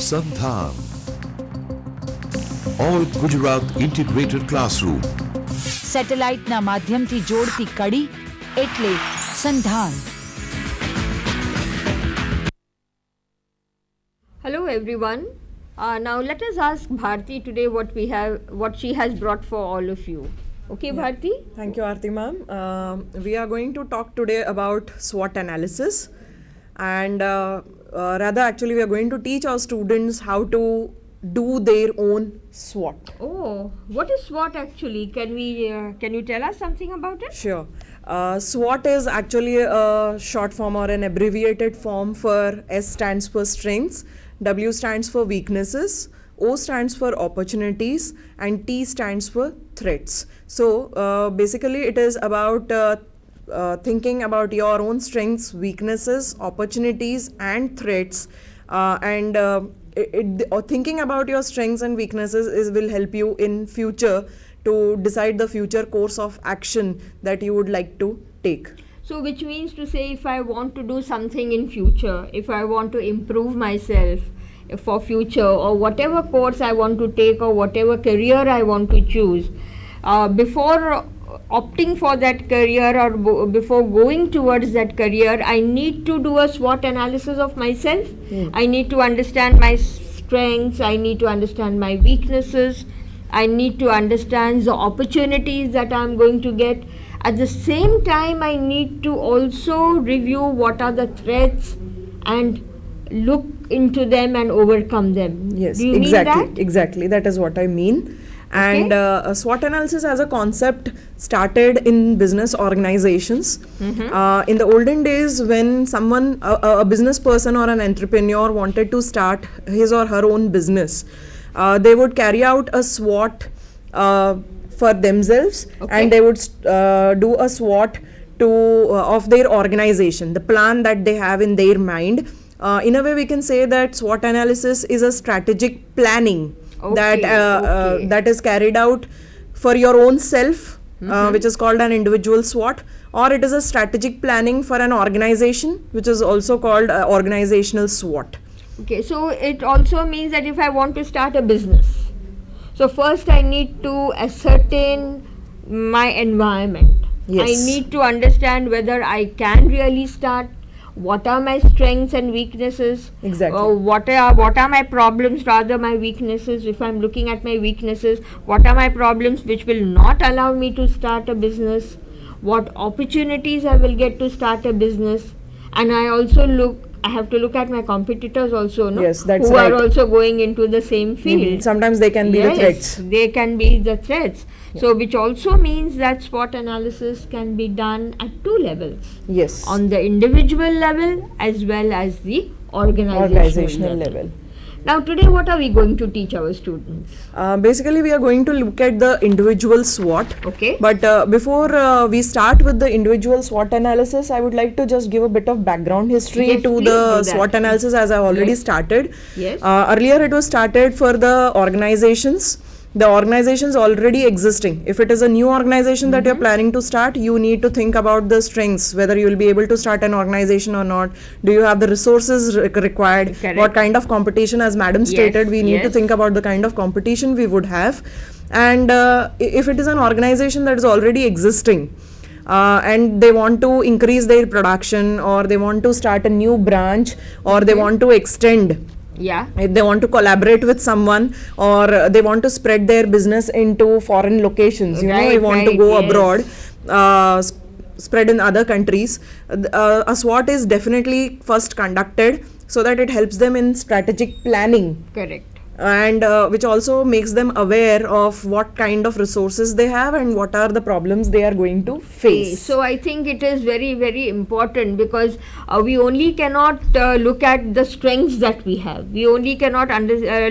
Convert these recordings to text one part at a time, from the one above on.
Sandhan. All Gujarat Integrated Classroom. સેટેલાઇટના માધ્યમથી જોડતી કડી એટલે સંધાન. Hello everyone. Now let us ask Bharti today what she has brought for all of you. Okay, yeah. Bharti? Thank you, Aarti ma'am. We are going to talk today about SWOT analysis, and rather actually we are going to teach our students how to do their own SWOT. Oh, what is SWOT actually? Can you tell us something about it? Sure. SWOT is actually a short form or an abbreviated form for S stands for strengths, W stands for weaknesses, O stands for opportunities, and T stands for threats. So basically it is about thinking about your own strengths, weaknesses, opportunities and threats, thinking about your strengths and weaknesses will help you in future to decide the future course of action that you would like to take. So which means to say, if I want to do something in future, if I want to improve myself for future, or whatever course I want to take or whatever career I want to choose, before opting for that career or before going towards that career, I need to do a SWOT analysis of myself. I need to understand my strengths, I need to understand my weaknesses, I need to understand the opportunities that I am going to get. At the same time, I need to also review what are the threats and look into them and overcome them. Yes, do you exactly. mean that? Exactly, that is what I mean. Okay. And SWOT analysis as a concept started in business organizations. In the olden days, when someone, a business person or an entrepreneur wanted to start his or her own business, they would carry out a SWOT for themselves, and they would do a SWOT of their organization, the plan that they have in their mind. In a way, we can say that SWOT analysis is a strategic planning that is carried out for your own self, which is called an individual SWOT, or it is a strategic planning for an organization, which is also called organizational SWOT. Okay, so it also means that if I want to start a business, so first I need to ascertain my environment. Yes. I need to understand whether I can really start, what are my strengths and weaknesses. Exactly. What are my problems, rather my weaknesses. If I'm looking at my weaknesses, what are my problems which will not allow me to start a business, what opportunities I will get to start a business. And I have to look at my competitors also, no? Yes, that's who right. are also going into the same field. Sometimes they can be the threats. They can be the threats. So which also means that SWOT analysis can be done at two levels. Yes. On the individual level as well as the organizational level. Now today what are we going to teach our students? Basically we are going to look at the individual SWOT. Okay. But before we start with the individual SWOT analysis, I would like to just give a bit of background history Yes, to please the do that. SWOT analysis, as I already Yes. started. Yes. Earlier it was started for the organizations. The organizations already existing. If it is a new organization that you're planning to start, you need to think about the strengths, whether you will be able to start an organization or not. Do you have the resources required? Correct. What kind of competition, as madam stated, we need to yes. think about the kind of competition we would have. And if it is an organization that is already existing, and they want to increase their production, or they want to start a new branch, or they want to extend, Yeah. if they want to collaborate with someone, or they want to spread their business into foreign locations, they want to go abroad, spread in other countries, a SWOT is definitely first conducted so that it helps them in strategic planning. Correct. And which also makes them aware of what kind of resources they have and what are the problems they are going to face. So I think it is very, very important, because we only cannot look at the strengths that we have. We only cannot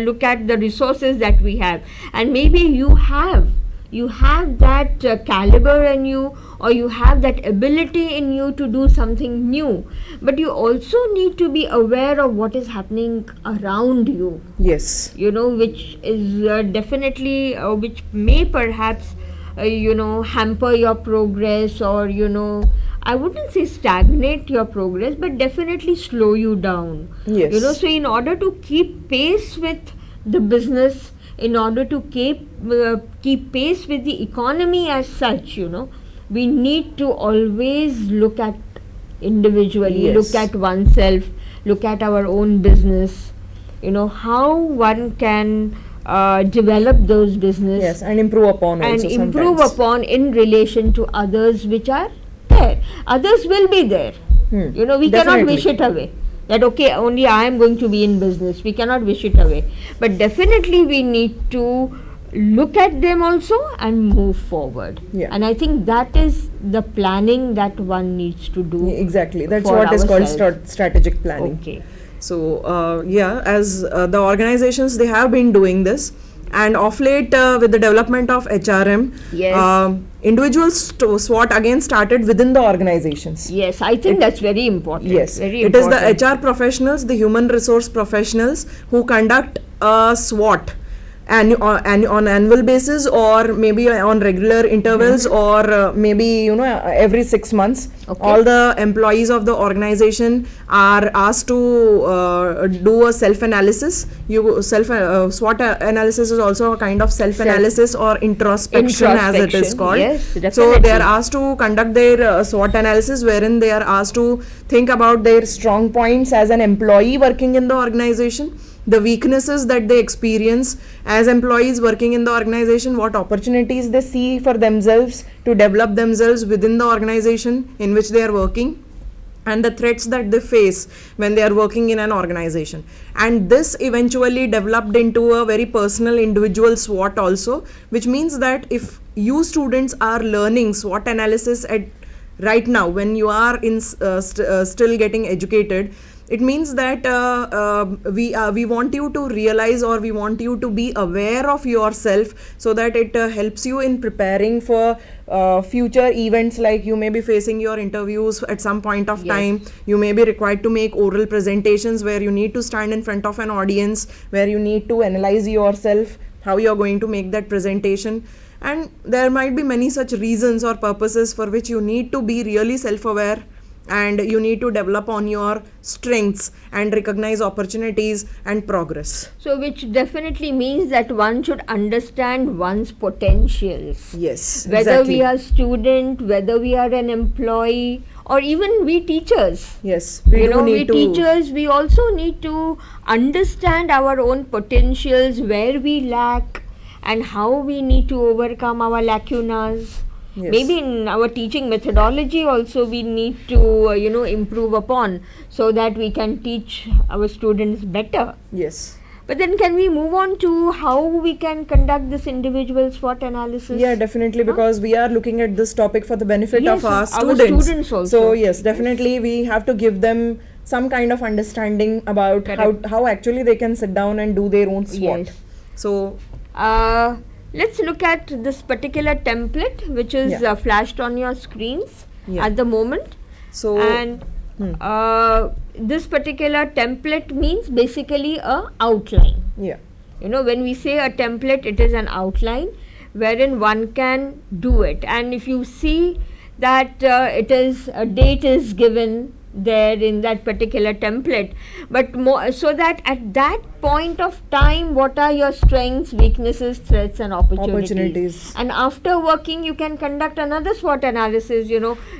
look at the resources that we have. And maybe you have that caliber in you, or you have that ability in you to do something new, but you also need to be aware of what is happening around you. Yes. Which is definitely which may perhaps hamper your progress, or I wouldn't say stagnate your progress, but definitely slow you down. Yes. You know, so in order to keep pace with the business, in order to keep pace with the economy as such, you know, we need to always look at individually, Yes. look at oneself, look at our own business, you know, how one can develop those business Yes, and improve upon and also improve sometimes. upon in relation to others which are there. Others will be there. You know, we cannot Definitely. wish it away. That okay, only I am going to be in business. We cannot wish it away. But definitely we need to look at them also and move forward. Yeah. And I think that is the planning that one needs to do. Exactly. That's for what is called ourselves. strategic planning. Okay. So as the organizations, they have been doing this, and of late with the development of HRM, Yes. individuals SWOT again started within the organizations. Yes, I think that's very important. Yes, Very it is important. the HR professionals, the human resource professionals who conduct a SWOT on annual basis, or maybe on regular intervals, or maybe every 6 months. Okay. All the employees of the organization are asked to do a self analysis. SWOT analysis is also a kind of self analysis or introspection, as it is Introspection, called. yes, So definitely. they are asked to conduct their SWOT analysis, wherein they are asked to think about their strong points as an employee working in the organization, the weaknesses that they experience as employees working in the organization, what opportunities they see for themselves to develop themselves within the organization in which they are working, and the threats that they face when they are working in an organization. And this eventually developed into a very personal individual SWOT also, which means that if you students are learning SWOT analysis at right now, when you are in still getting educated, it means that we want you to realize, or we want you to be aware of yourself, so that it helps you in preparing for future events, like you may be facing your interviews at some point of Yes. time. You may be required to make oral presentations where you need to stand in front of an audience, where you need to analyze yourself, how you're going to make that presentation. And there might be many such reasons or purposes for which you need to be really self-aware, and you need to develop on your strengths and recognize opportunities and progress. So, which definitely means that one should understand one's potentials. Yes, Whether exactly. we are student, whether we are an employee, or even we teachers. Yes, we You do know, we need to. teachers, we also need to understand our own potentials, where we lack, and how we need to overcome our lacunas. Yes. Maybe in our teaching methodology also we need to improve upon, so that we can teach our students better. Yes. But then can we move on to how we can conduct this individual SWOT analysis? Yeah, definitely, because we are looking at this topic for the benefit Yes, of our our students. students also. So yes, definitely we have to give them some kind of understanding about Correct. how actually they can sit down and do their own SWOT. Yes. So Let's look at this particular template, which is Yeah. flashed on your screens Yeah. at the moment. so And this particular template means basically a outline. yeah. You know, when we say a template, it is an outline wherein one can do it. And if you see that it is a date is given there in that particular template, but more so that at that point of time, what are your strengths, weaknesses, threats, and opportunities. And after working, you can conduct another SWOT analysis,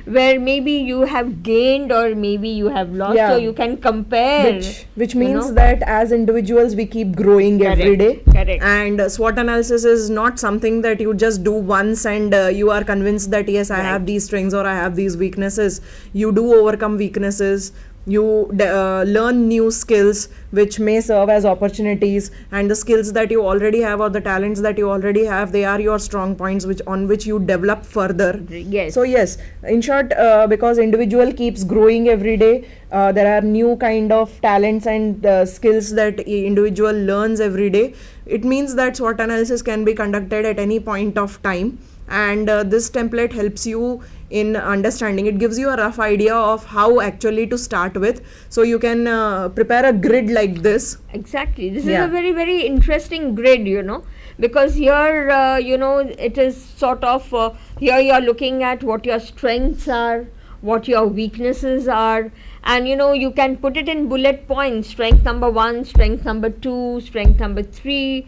where maybe you have gained or maybe you have lost, Yeah. so you can compare. Which you means know. that as individuals we keep growing every day. Correct. And SWOT analysis is not something that you just do once and you are convinced that yes, I Right. have these strengths or I have these weaknesses. You do overcome weaknesses. You learn new skills which may serve as opportunities, and the skills that you already have or the talents that you already have, they are your strong points on which you develop further. Yes. So yes, in short, because individual keeps growing every day, there are new kind of talents and skills that individual learns every day. It means that SWOT analysis can be conducted at any point of time, and this template helps you in understanding. It gives you a rough idea of how actually to start with, so you can prepare a grid like this. Exactly. This Yeah. is a very, very interesting grid, because here, it is sort of, here you are looking at what your strengths are, what your weaknesses are, and you can put it in bullet points: strength number 1, strength number 2, strength number 3.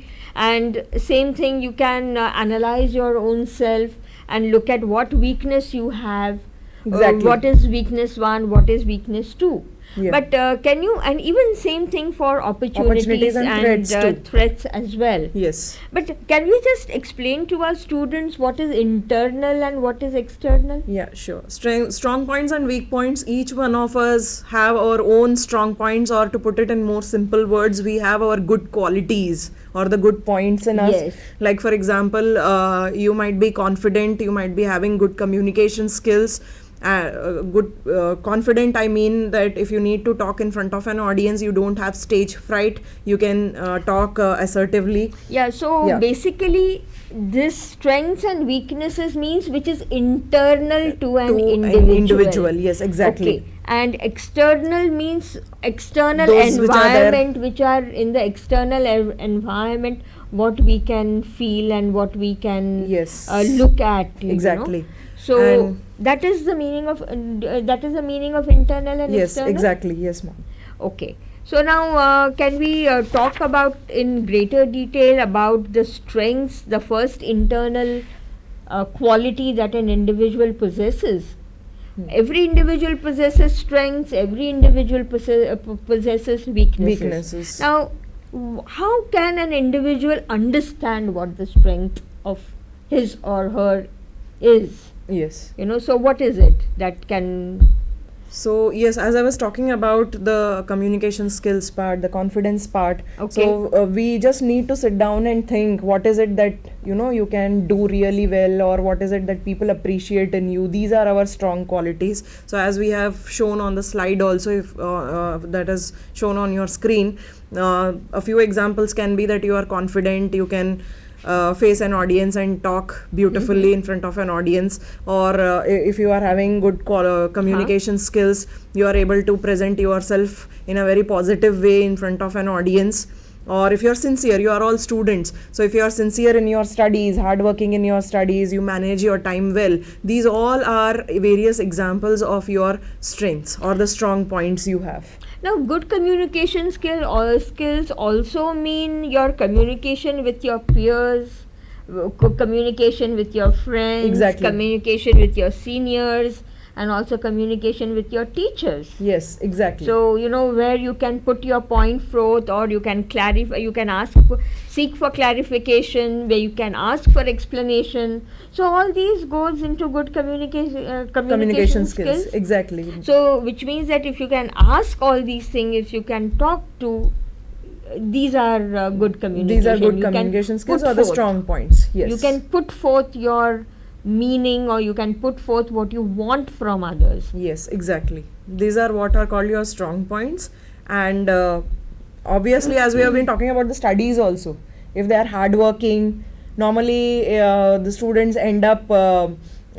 And same thing, you can analyze your own self and look at what weakness you have. Exactly. What is weakness 1, what is weakness 2. Yeah. But can you, and even same thing for opportunities and threats too. threats as well. Yes. But can we just explain to our students what is internal and what is external? Yeah, sure. Strong points and weak points. Each one of us have our own strong points, or to put it in more simple words, we have our good qualities or the good points in us. Yes. Like for example, you might be confident, you might be having good communication skills. Confident, I mean that if you need to talk in front of an audience, you don't have stage fright, you can talk assertively. Yeah, so Yeah. basically this strengths and weaknesses means which is internal to an individual. Yes, exactly. Okay. And external means external Those which are there. environment, which are in the external environment, what we can feel and what we can Yes. look at. you Exactly. know. So And- that is the meaning of internal and Yes, external. exactly. Yes, ma'am. Okay. So now can we talk about in greater detail about the strengths, the first internal quality that an individual possesses? Every individual possesses strengths, every individual possesses weaknesses. Now, how can an individual understand what the strength of his or her is? Yes. So what is it that can... So yes, as I was talking about the communication skills part, the confidence part. Okay. So we just need to sit down and think, what is it that you can do really well, or what is it that people appreciate in you. These are our strong qualities. So as we have shown on the slide also, if that is shown on your screen, a few examples can be that you are confident, you can face an audience and talk beautifully in front of an audience, or if you are having good communication skills, you are able to present yourself in a very positive way in front of an audience. Or if you're sincere, you are all students, so if you are sincere in your studies, hardworking in your studies, you manage your time well, these all are various examples of your strengths or the strong points you have. Now, good communication skills also mean your communication with your peers, communication with your friends, Exactly. communication with your seniors, and also communication with your teachers. Yes, exactly. So, where you can put your point forth, or you can clarify, you can seek for clarification, where you can ask for explanation. So, all these goes into good communication skills. Exactly. So, which means that if you can ask all these things, if you can talk to, these are good communication. These are good You can communication skills put or the forth. strong points. Yes. You can put forth your meaning, or you can put forth what you want from others. Yes, exactly. These are what are called your strong points. And obviously, as we have been talking about the studies also, if they are hardworking, normally the students end up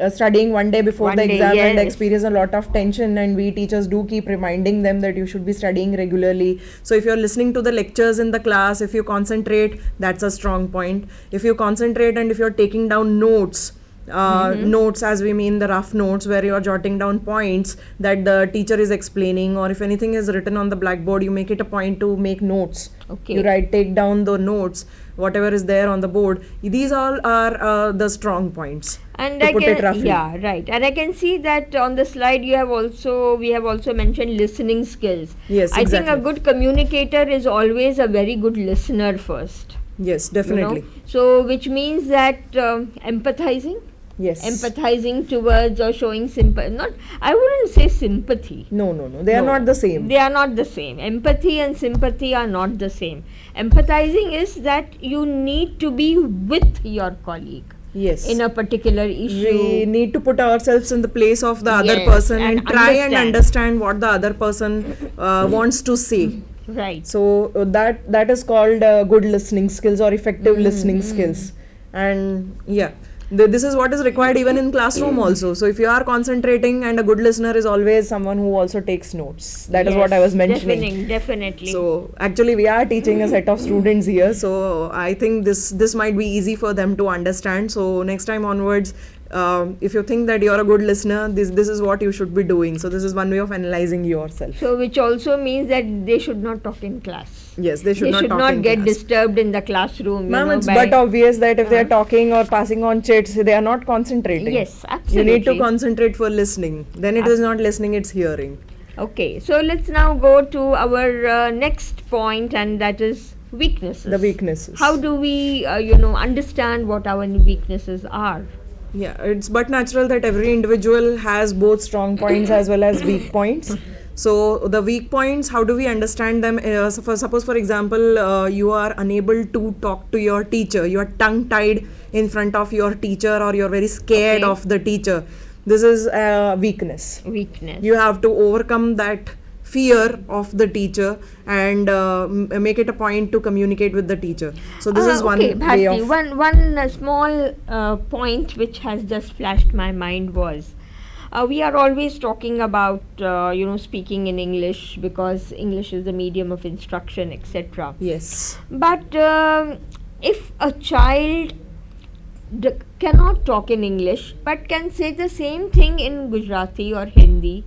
studying one day before One the day, exam and yes. experience a lot of tension, and we teachers do keep reminding them that you should be studying regularly. So if you're listening to the lectures in the class, if you concentrate, that's a strong point. If you concentrate and if you're taking down notes, notes as we mean the rough notes, where you are jotting down points that the teacher is explaining, or if anything is written on the blackboard, you make it a point to make notes. Okay. You take down the notes, whatever is there on the board. These all are the strong points. And to put it roughly. yeah, right. And I can see that on the slide we have also mentioned listening skills. Yes, I exactly. think a good communicator is always a very good listener first. Yes, definitely. So, which means that empathizing. Yes. Empathizing towards, or showing sympathy. I wouldn't say sympathy. No. They are not the same. They are not the same. Empathy and sympathy are not the same. Empathizing is that you need to be with your colleague Yes. in a particular issue. We need to put ourselves in the place of the other Yes, person and and try and understand. understand what the other person wants to say. Right. So that is called good listening skills or effective listening skills. And yeah. This is what is required even in classroom also. So if you are concentrating, and a good listener is always someone who also takes notes. That is what I was mentioning. Definitely. So actually we are teaching a set of students here, so I think this might be easy for them to understand. So next time onwards, if you think that you're a good listener, this is what you should be doing. So this is one way of analyzing yourself. So which also means that they should not talk in class. Yes, they should not talk in get class. disturbed in the classroom. Ma'am, it's but obvious that if they are talking or passing on chits, they are not concentrating. Yes, You absolutely. need to concentrate for listening. Then it is not listening, it's hearing. Okay, so let's now go to our next point, and that is weaknesses. The weaknesses. How do we, understand what our weaknesses are? Yeah, it's but natural that every individual has both strong points as well as weak points. So the weak points, how do we understand them? Suppose for example, you are unable to talk to your teacher. You are tongue-tied in front of your teacher, or you're very scared Okay. of the teacher. This is a weakness. Weakness. You have to overcome that fear of the teacher and make it a point to communicate with the teacher. So this is one okay, way Bharti, of... one small point which has just flashed my mind was, we are always talking about speaking in English because English is the medium of instruction, etc. Yes. But if a child cannot talk in English but can say the same thing in Gujarati or Hindi,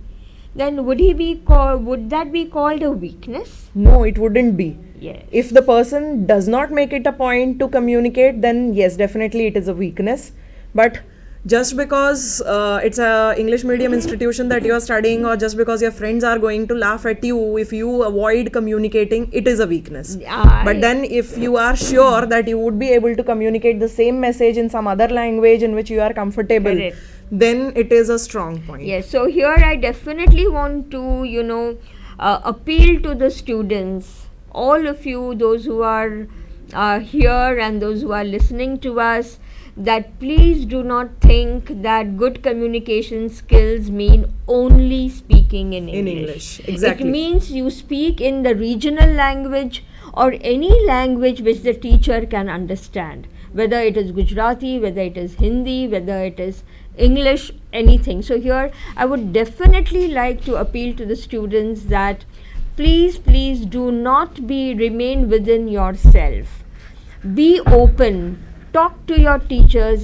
then would that be called a weakness? No, it wouldn't be. Yes. If the person does not make it a point to communicate, then yes, definitely it is a weakness. But just because it's a English medium institution that you are studying, or just because your friends are going to laugh at you if you avoid communicating, it is a weakness. But then if you are sure that you would be able to communicate the same message in some other language in which you are comfortable, Correct. then it is a strong point. Yes, so here I definitely want to, appeal to the students, all of you, those who are here and those who are listening to us, that please do not think that good communication skills mean only speaking in English. Exactly. It means you speak in the regional language or any language which the teacher can understand, whether it is Gujarati, whether it is Hindi, whether it is English, anything. So here I would definitely like to appeal to the students that please do not remain within yourself. Be open. Talk to your teachers